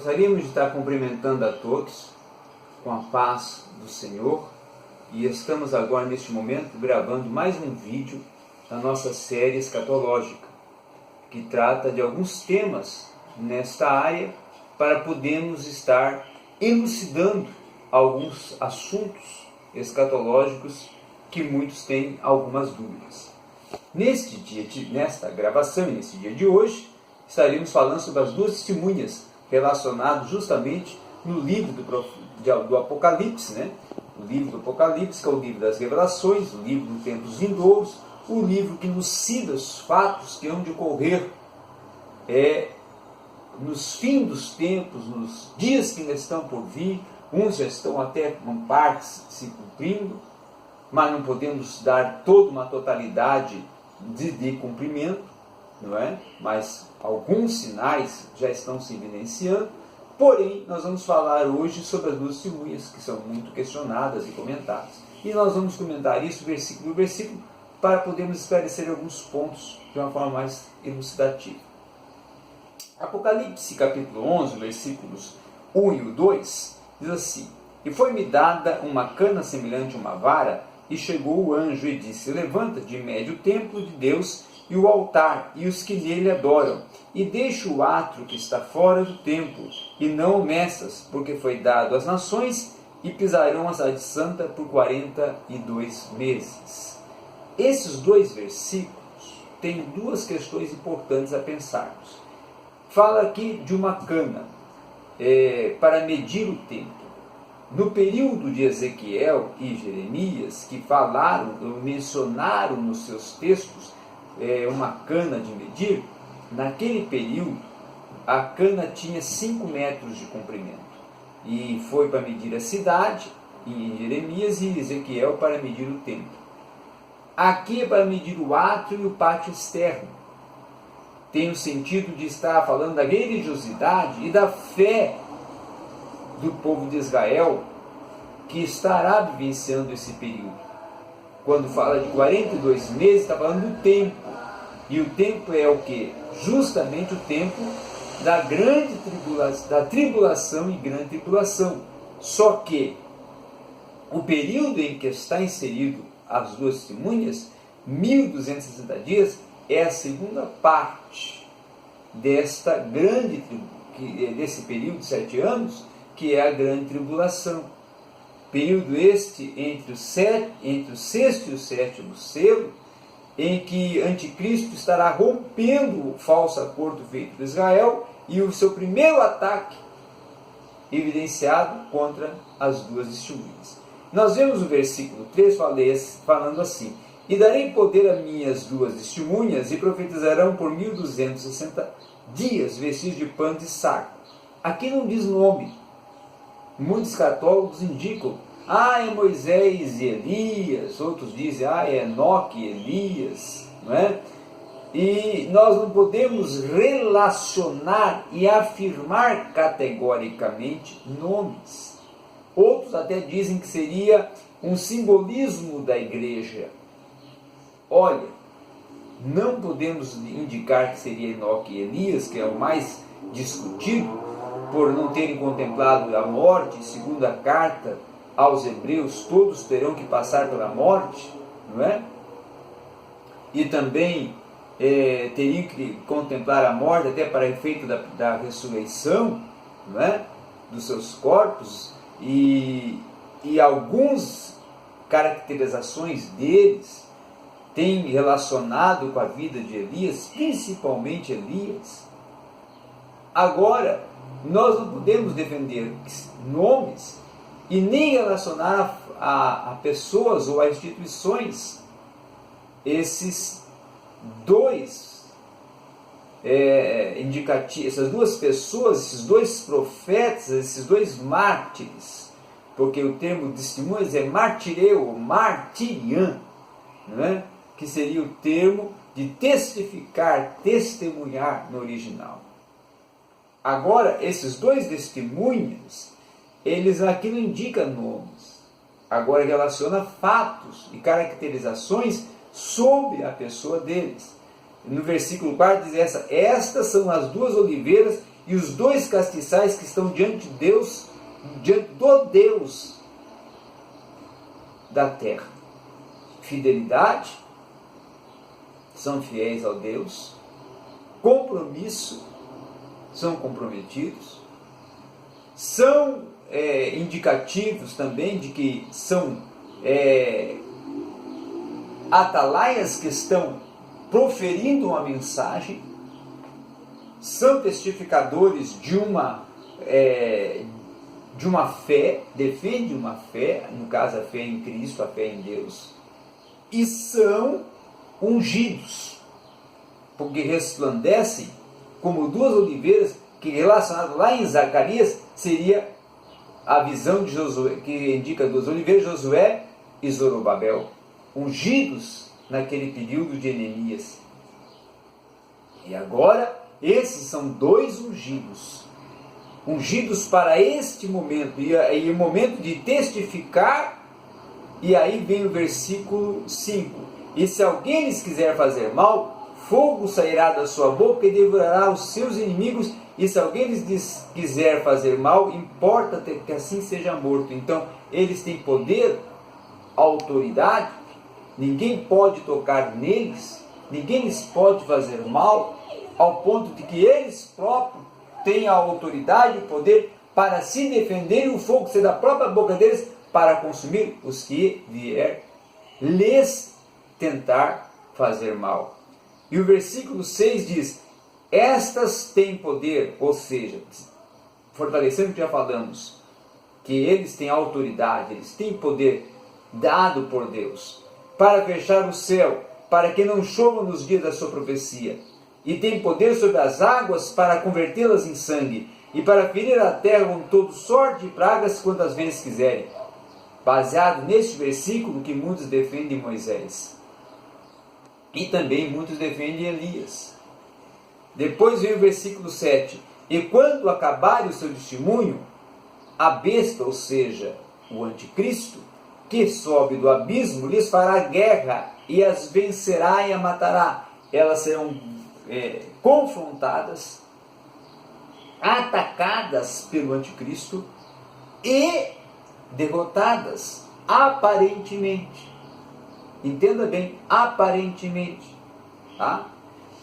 Gostaríamos de estar cumprimentando a todos com a paz do Senhor, e estamos agora neste momento gravando mais um vídeo da nossa série escatológica, que trata de alguns temas nesta área para podermos estar elucidando alguns assuntos escatológicos que muitos têm algumas dúvidas. Nesta gravação e nesse dia de hoje, estaremos falando sobre as duas testemunhas relacionadas justamente no livro do Apocalipse, né? O livro do Apocalipse, que é o livro das revelações, o livro dos tempos vindouros, o livro que nos cita os fatos que hão de ocorrer nos fins dos tempos, nos dias que ainda estão por vir. Uns já estão até com partes se cumprindo, mas não podemos dar toda uma totalidade de cumprimento, não é? Mas alguns sinais já estão se evidenciando. Porém, nós vamos falar hoje sobre as duas testemunhas, que são muito questionadas e comentadas. E nós vamos comentar isso versículo por versículo, para podermos esclarecer alguns pontos de uma forma mais elucidativa. Apocalipse capítulo 11, versículos 1 e 2, diz assim: E foi-me dada uma cana semelhante a uma vara, e chegou o anjo e disse: Levanta de médio o templo de Deus e o altar, e os que nele adoram, e deixa o átrio que está fora do templo, e não o meças, porque foi dado às nações, e pisarão a cidade santa por 42 meses. Esses dois versículos têm duas questões importantes a pensarmos. Fala aqui de uma cana para medir o tempo. No período de Ezequiel e Jeremias, que falaram, mencionaram nos seus textos uma cana de medir, naquele período a cana tinha 5 metros de comprimento. E foi para medir a cidade, em Jeremias, e Ezequiel para medir o templo. Aqui é para medir o átrio e o pátio externo. Tem o sentido de estar falando da religiosidade e da fé do povo de Israel, que estará vivenciando esse período. Quando fala de 42 meses, está falando do tempo. E o tempo é o quê? Justamente o tempo da grande tribulação, da tribulação e grande tribulação. Só que o período em que está inserido as duas testemunhas, 1260 dias, é a segunda parte desse período de 7 anos, que é a grande tribulação. Período este entre o sexto e o sétimo selo, em que Anticristo estará rompendo o falso acordo feito por Israel e o seu primeiro ataque evidenciado contra as duas testemunhas. Nós vemos o versículo 3 falando assim: E darei poder a minhas duas testemunhas, e profetizarão por 1260 dias, vestidos de pano de saco. Aqui não diz nome. Muitos católicos indicam: é Moisés e Elias. Outros dizem: é Enoque e Elias, não é? E nós não podemos relacionar e afirmar categoricamente nomes. Outros até dizem que seria um simbolismo da igreja. Olha, não podemos indicar que seria Enoque e Elias, que é o mais discutido, por não terem contemplado a morte. Segundo a carta aos Hebreus, todos terão que passar pela morte, não é? E também teriam que contemplar a morte até para efeito da ressurreição, não é? Dos seus corpos, e algumas caracterizações deles têm relacionado com a vida de Elias, principalmente Elias. Agora, nós não podemos defender nomes e nem relacionar a pessoas ou a instituições esses dois essas duas pessoas, esses dois profetas, esses dois mártires, porque o termo testemunhas é martireu, martirian, não é? Que seria o termo de testificar, testemunhar no original. Agora, esses dois testemunhos, eles aqui não indicam nomes. Agora relaciona fatos e caracterizações sobre a pessoa deles. No versículo 4 diz estas são as duas oliveiras e os dois castiçais que estão diante de Deus, diante do Deus da terra. Fidelidade, são fiéis ao Deus. Compromisso, são comprometidos. São indicativos também de que são atalaias que estão proferindo uma mensagem. São testificadores de uma fé, defendem uma fé, no caso a fé em Cristo, a fé em Deus, e são ungidos, porque resplandecem como duas oliveiras, que relacionado lá em Zacarias seria a visão de Josué, que indica duas oliveiras, Josué e Zorobabel, ungidos naquele período de Neemias. E agora, esses são dois ungidos para este momento, e o momento de testificar. E aí vem o versículo 5: e se alguém lhes quiser fazer mal, fogo sairá da sua boca e devorará os seus inimigos, e se alguém lhes quiser fazer mal, importa que assim seja morto. Então, eles têm poder, autoridade, ninguém pode tocar neles, ninguém lhes pode fazer mal, ao ponto de que eles próprios têm a autoridade e o poder para se defender, e o fogo ser da própria boca deles para consumir os que vier lhes tentar fazer mal. E o versículo 6 diz: estas têm poder, ou seja, fortalecendo o que já falamos, que eles têm autoridade, eles têm poder dado por Deus, para fechar o céu, para que não chova nos dias da sua profecia, e tem poder sobre as águas para convertê-las em sangue, e para ferir a terra com todo sorte de pragas quantas vezes quiserem. Baseado neste versículo que muitos defendem Moisés. E também muitos defendem Elias. Depois vem o versículo 7. E quando acabar o seu testemunho, a besta, ou seja, o anticristo, que sobe do abismo, lhes fará guerra e as vencerá e a matará. Elas serão confrontadas, atacadas pelo anticristo e derrotadas, aparentemente. Entenda bem, aparentemente. Tá?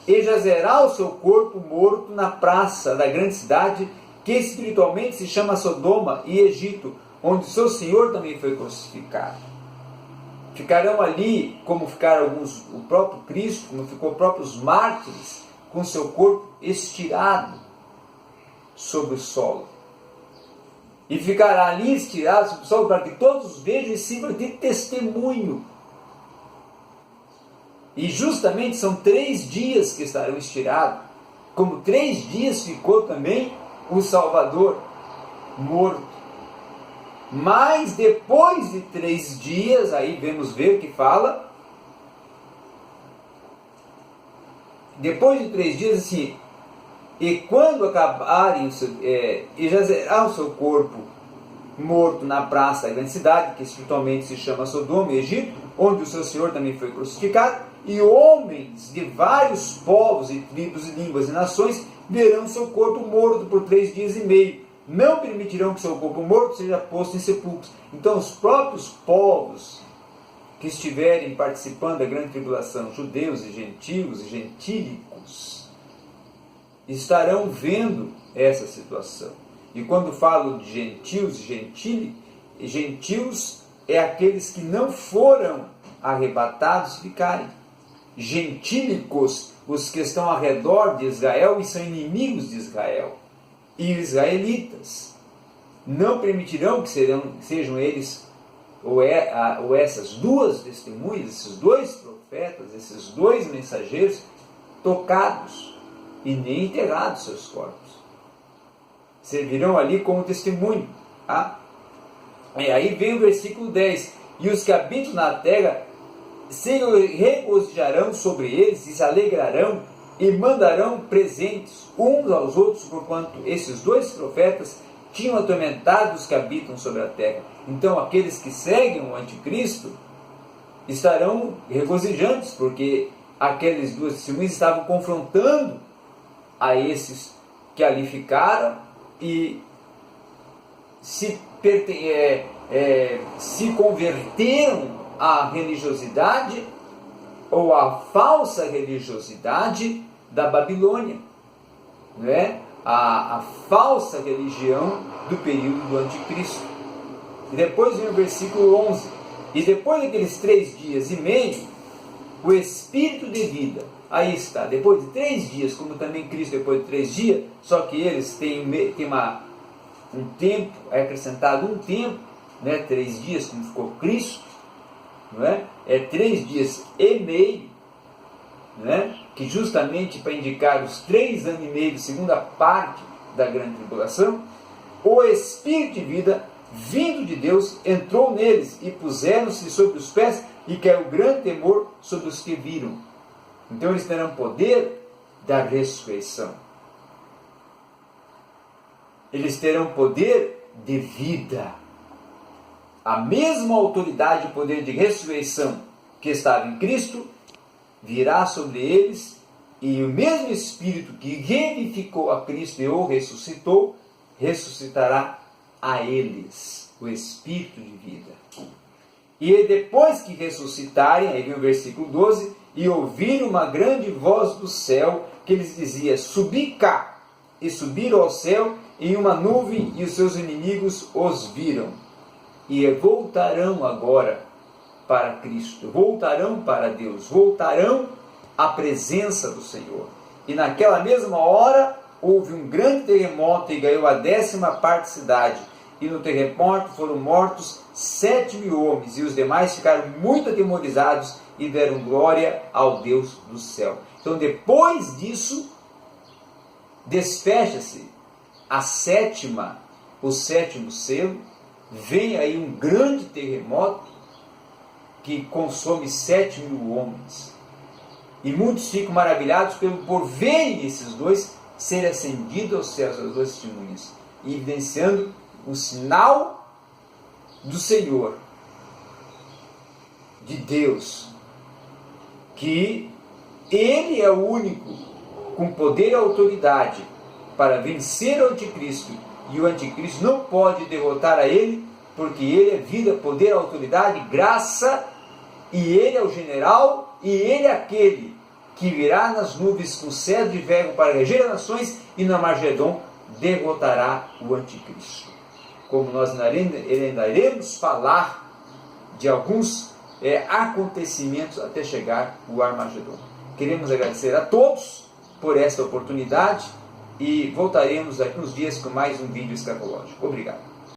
E jazerá o seu corpo morto na praça da grande cidade, que espiritualmente se chama Sodoma e Egito, onde o seu Senhor também foi crucificado. Ficarão ali, como ficaram alguns, o próprio Cristo, como ficou os próprios mártires, com seu corpo estirado sobre o solo. E ficará ali estirado sobre o solo para que todos vejam e sirvam de testemunho. E justamente são 3 dias que estarão estirados, como 3 dias ficou também o Salvador morto. Mas depois de 3 dias, aí vamos ver que fala, depois de 3 dias assim, e quando acabarem, e jazerá o seu corpo morto na praça da grande cidade, que espiritualmente se chama Sodoma e Egito, onde o seu Senhor também foi crucificado, e homens de vários povos e tribos e línguas e nações verão seu corpo morto por 3 dias e meio. Não permitirão que seu corpo morto seja posto em sepulcros. Então os próprios povos que estiverem participando da grande tribulação, judeus e gentios e gentílicos, estarão vendo essa situação. E quando falo de gentios e gentios é aqueles que não foram arrebatados e ficarem. Gentílicos, os que estão ao redor de Israel e são inimigos de Israel. E israelitas não permitirão que sejam eles ou essas duas testemunhas, esses 2 profetas, esses 2 mensageiros tocados e nem enterrados seus corpos. Servirão ali como testemunho. Tá? E aí vem o versículo 10. E os que habitam na terra se regozijarão sobre eles e se alegrarão e mandarão presentes uns aos outros, porquanto esses 2 profetas tinham atormentado os que habitam sobre a terra. Então aqueles que seguem o anticristo estarão regozijantes, porque aqueles 2 testemunhos estavam confrontando a esses que ali ficaram e se converteram à religiosidade ou à falsa religiosidade da Babilônia, não é? A falsa religião do período do anticristo. E depois vem o versículo 11: e depois daqueles 3 dias e meio, o Espírito de vida, aí está, depois de 3 dias, como também Cristo depois de 3 dias, só que eles têm um tempo, é acrescentado um tempo, né? 3 dias como ficou Cristo, não é? 3 dias e meio, né? Que justamente para indicar os 3 anos e meio, segunda parte da grande tribulação, o Espírito de vida, vindo de Deus, entrou neles e puseram-se sobre os pés, e caiu grande temor sobre os que viram. Então eles terão poder da ressurreição. Eles terão poder de vida. A mesma autoridade e poder de ressurreição que estava em Cristo virá sobre eles, e o mesmo Espírito que revivificou a Cristo e o ressuscitou, ressuscitará a eles, o Espírito de vida. E depois que ressuscitarem, aí vem o versículo 12, e ouviram uma grande voz do céu, que lhes dizia: subi cá. E subiram ao céu em uma nuvem, e os seus inimigos os viram. E voltarão agora para Cristo, voltarão para Deus, voltarão à presença do Senhor. E naquela mesma hora houve um grande terremoto e caiu a 10ª parte da cidade. E no terremoto foram mortos 7.000 homens, e os demais ficaram muito atemorizados e deram glória ao Deus do céu. Então, depois disso, desfecha-se o 7º selo, vem aí um grande terremoto que consome 7.000 homens. E muitos ficam maravilhados por verem esses dois serem ascendidos aos céus, as duas testemunhas, evidenciando o sinal do Senhor, de Deus, que Ele é o único com poder e autoridade para vencer o anticristo, e o anticristo não pode derrotar a Ele, porque Ele é vida, poder, autoridade, graça, e Ele é o general, e Ele é aquele que virá nas nuvens com cetro de ferro para reger as nações, e no Armagedon derrotará o anticristo. Como nós ainda iremos falar de alguns acontecimentos até chegar o Armagedon. Queremos agradecer a todos por esta oportunidade e voltaremos daqui uns dias com mais um vídeo escatológico. Obrigado.